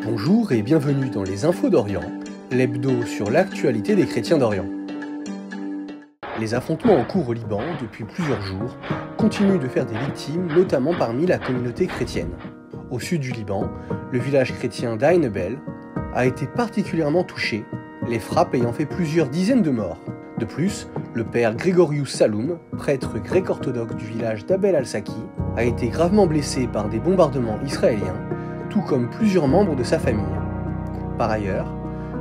Bonjour et bienvenue dans les Infos d'Orient, l'hebdo sur l'actualité des chrétiens d'Orient. Les affrontements en cours au Liban depuis plusieurs jours continuent de faire des victimes, notamment parmi la communauté chrétienne. Au sud du Liban, le village chrétien d'Ain El a été particulièrement touché, les frappes ayant fait plusieurs dizaines de morts. De plus, le père Gregorius Saloum, prêtre grec-orthodoxe du village d'Abel al-Saki, a été gravement blessé par des bombardements israéliens, tout comme plusieurs membres de sa famille. Par ailleurs,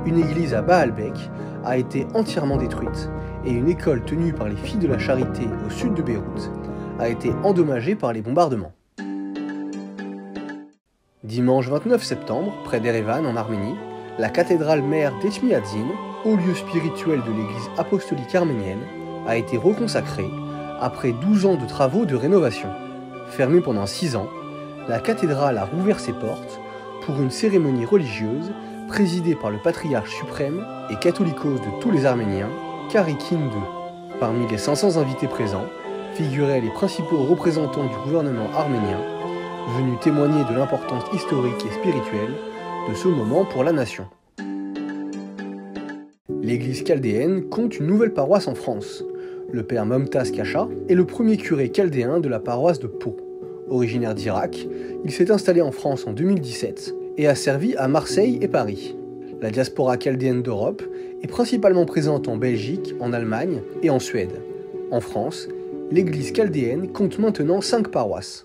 une église à Baalbek a été entièrement détruite et une école tenue par les filles de la charité au sud de Beyrouth a été endommagée par les bombardements. Dimanche 29 septembre, près d'Erevan en Arménie, la cathédrale mère d'Etchmiadzin, haut lieu spirituel de l'église apostolique arménienne, a été reconsacrée après 12 ans de travaux de rénovation. Fermée pendant 6 ans, la cathédrale a rouvert ses portes pour une cérémonie religieuse présidée par le patriarche suprême et catholicos de tous les Arméniens, Karikin II. Parmi les 500 invités présents figuraient les principaux représentants du gouvernement arménien, venus témoigner de l'importance historique et spirituelle de ce moment pour la nation. L'église chaldéenne compte une nouvelle paroisse en France. Le père Momtaz Kacha est le premier curé chaldéen de la paroisse de Pau. Originaire d'Irak, il s'est installé en France en 2017 et a servi à Marseille et Paris. La diaspora chaldéenne d'Europe est principalement présente en Belgique, en Allemagne et en Suède. En France, l'église chaldéenne compte maintenant 5 paroisses.